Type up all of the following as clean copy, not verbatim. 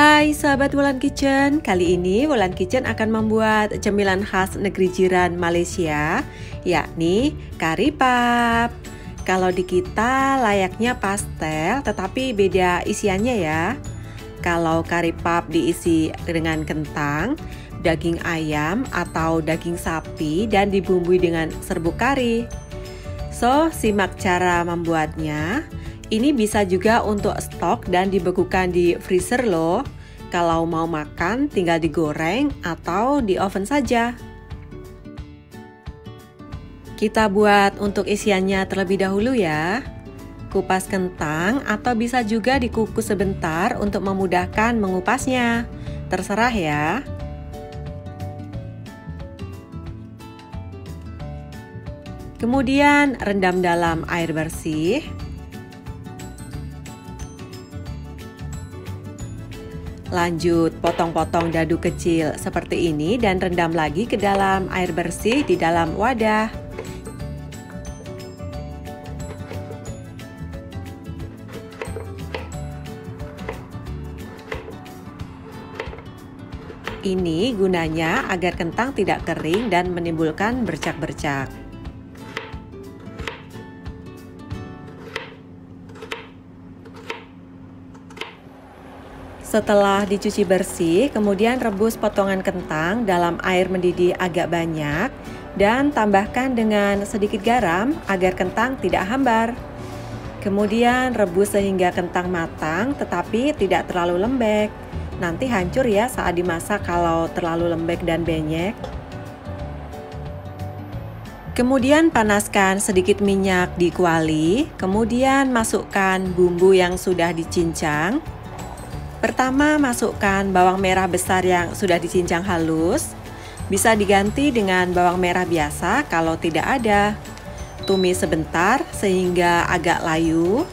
Hai sahabat Wulan Kitchen, kali ini Wulan Kitchen akan membuat cemilan khas negeri jiran Malaysia, yakni kari pap. Kalau di kita layaknya pastel, tetapi beda isiannya ya. Kalau kari pap diisi dengan kentang, daging ayam atau daging sapi dan dibumbui dengan serbuk kari. So, simak cara membuatnya. Ini bisa juga untuk stok dan dibekukan di freezer loh. Kalau mau makan tinggal digoreng atau di oven saja. Kita buat untuk isiannya terlebih dahulu ya. Kupas kentang atau bisa juga dikukus sebentar untuk memudahkan mengupasnya. Terserah ya. Kemudian rendam dalam air bersih. Lanjut potong-potong dadu kecil seperti ini dan rendam lagi ke dalam air bersih di dalam wadah. Ini gunanya agar kentang tidak kering dan menimbulkan bercak-bercak. Setelah dicuci bersih, kemudian rebus potongan kentang dalam air mendidih agak banyak dan tambahkan dengan sedikit garam agar kentang tidak hambar. Kemudian rebus sehingga kentang matang tetapi tidak terlalu lembek. Nanti hancur ya saat dimasak kalau terlalu lembek dan benyek. Kemudian panaskan sedikit minyak di kuali, kemudian masukkan bumbu yang sudah dicincang. Pertama, masukkan bawang merah besar yang sudah dicincang halus. Bisa diganti dengan bawang merah biasa kalau tidak ada. Tumis sebentar sehingga agak layu.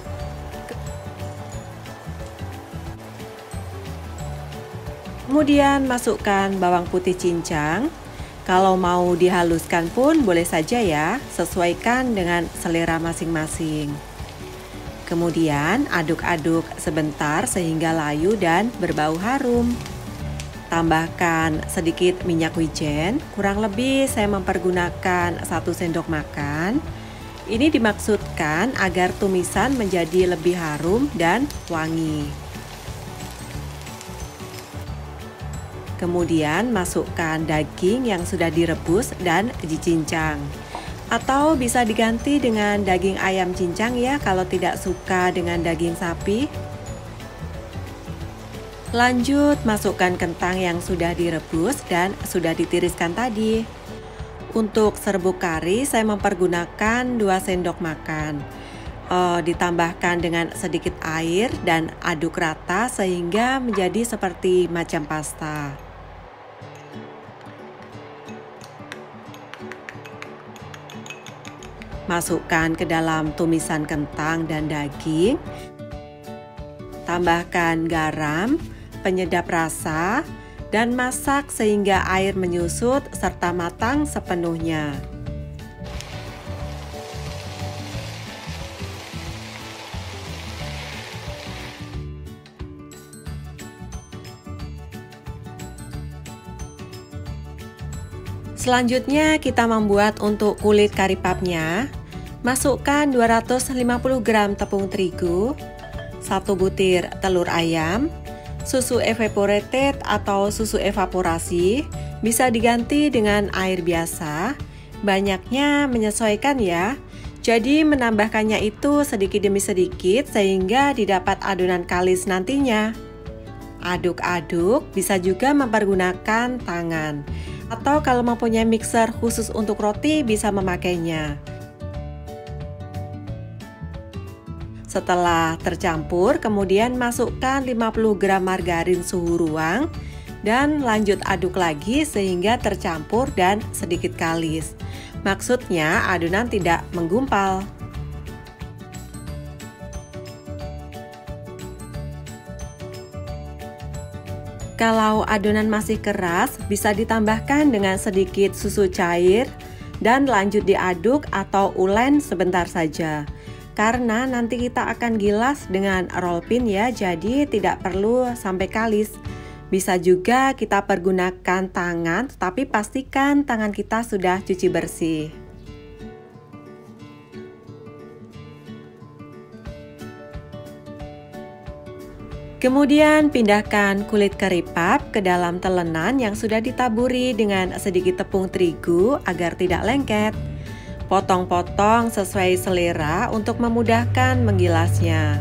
Kemudian masukkan bawang putih cincang. Kalau mau dihaluskan pun boleh saja ya, sesuaikan dengan selera masing-masing. Kemudian aduk-aduk sebentar sehingga layu dan berbau harum. Tambahkan sedikit minyak wijen, kurang lebih saya mempergunakan 1 sendok makan. Ini dimaksudkan agar tumisan menjadi lebih harum dan wangi. Kemudian masukkan daging yang sudah direbus dan dicincang. Atau bisa diganti dengan daging ayam cincang ya kalau tidak suka dengan daging sapi. Lanjut masukkan kentang yang sudah direbus dan sudah ditiriskan tadi. Untuk serbuk kari saya mempergunakan 2 sendok makan. Ditambahkan dengan sedikit air dan aduk rata sehingga menjadi seperti macam pasta. Masukkan ke dalam tumisan kentang dan daging. Tambahkan garam, penyedap rasa, dan masak sehingga air menyusut serta matang sepenuhnya. Selanjutnya kita membuat untuk kulit kari papnya. Masukkan 250 gram tepung terigu, 1 butir telur ayam, susu evaporated atau susu evaporasi, bisa diganti dengan air biasa. Banyaknya menyesuaikan ya. Jadi menambahkannya itu sedikit demi sedikit sehingga didapat adonan kalis nantinya. Aduk-aduk, bisa juga mempergunakan tangan. Atau kalau mempunyai mixer khusus untuk roti bisa memakainya. Setelah tercampur, kemudian masukkan 50 gram margarin suhu ruang dan lanjut aduk lagi sehingga tercampur dan sedikit kalis. Maksudnya adonan tidak menggumpal. Kalau adonan masih keras, bisa ditambahkan dengan sedikit susu cair dan lanjut diaduk atau ulen sebentar saja. karena nanti kita akan gilas dengan roll pin ya, jadi tidak perlu sampai kalis. Bisa juga kita pergunakan tangan, tapi pastikan tangan kita sudah cuci bersih. Kemudian pindahkan kulit kari pap ke dalam telenan yang sudah ditaburi dengan sedikit tepung terigu agar tidak lengket. Potong-potong sesuai selera untuk memudahkan menggilasnya.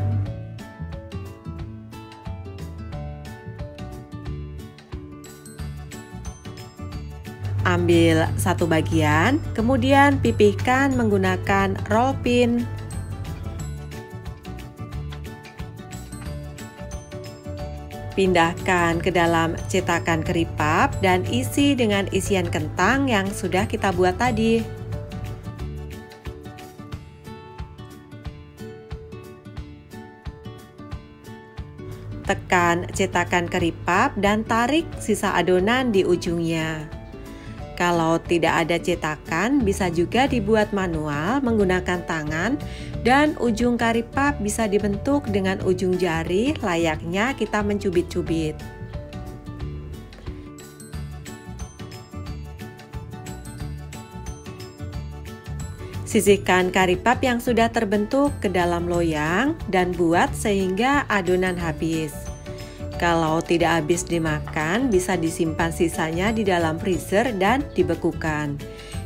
Ambil satu bagian, kemudian pipihkan menggunakan roll pin. Pindahkan ke dalam cetakan kari pap dan isi dengan isian kentang yang sudah kita buat tadi. Tekan cetakan kari pap dan tarik sisa adonan di ujungnya. Kalau tidak ada cetakan, bisa juga dibuat manual menggunakan tangan dan ujung kari pap bisa dibentuk dengan ujung jari layaknya kita mencubit-cubit. Sisihkan kari pap yang sudah terbentuk ke dalam loyang dan buat sehingga adonan habis. Kalau tidak habis dimakan, bisa disimpan sisanya di dalam freezer dan dibekukan.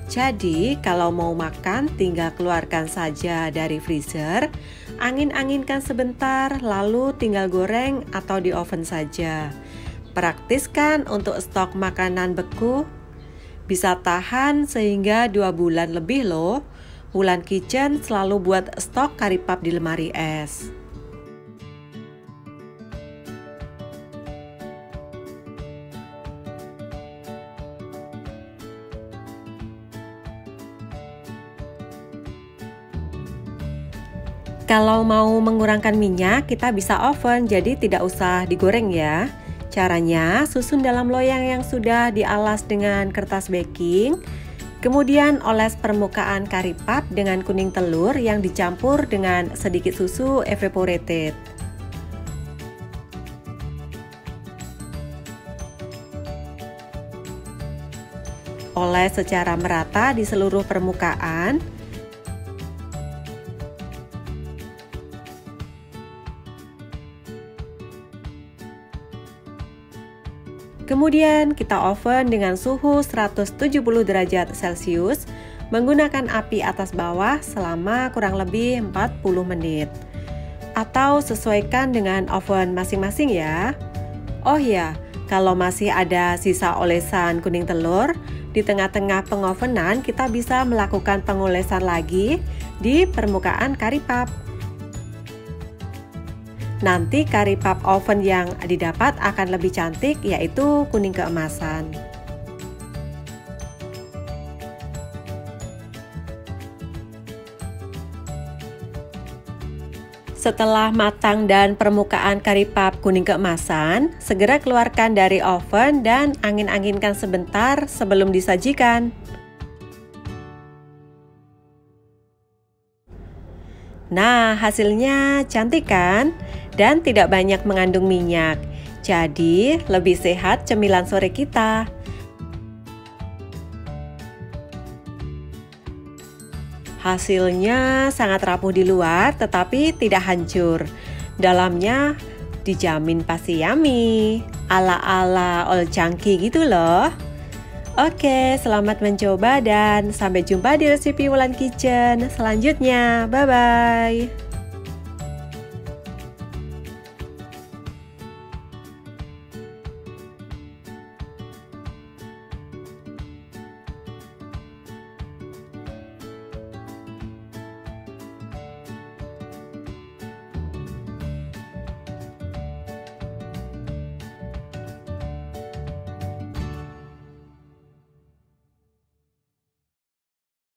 Jadi, kalau mau makan, tinggal keluarkan saja dari freezer, angin-anginkan sebentar, lalu tinggal goreng atau di oven saja. Praktis kan untuk stok makanan beku? Bisa tahan sehingga 2 bulan lebih loh. Wulan Kitchen selalu buat stok kari pap di lemari es. Kalau mau mengurangkan minyak, kita bisa oven, jadi tidak usah digoreng ya. Caranya, susun dalam loyang yang sudah dialas dengan kertas baking. Kemudian oles permukaan kari pap dengan kuning telur yang dicampur dengan sedikit susu evaporated. Oles secara merata di seluruh permukaan. Kemudian kita oven dengan suhu 170 derajat Celcius menggunakan api atas bawah selama kurang lebih 40 menit. Atau sesuaikan dengan oven masing-masing ya. Oh ya, kalau masih ada sisa olesan kuning telur, di tengah-tengah pengovenan kita bisa melakukan pengolesan lagi di permukaan kari pap. Nanti kari pap oven yang didapat akan lebih cantik, yaitu kuning keemasan. Setelah matang dan permukaan kari pap kuning keemasan, segera keluarkan dari oven dan angin-anginkan sebentar sebelum disajikan. Nah, hasilnya cantik kan? Dan tidak banyak mengandung minyak. Jadi, lebih sehat cemilan sore kita. Hasilnya sangat rapuh di luar, tetapi tidak hancur. Dalamnya dijamin pasti yummy. Ala-ala Old Chunky gitu loh. Oke, selamat mencoba dan sampai jumpa di resep Wulan Kitchen selanjutnya. Bye-bye.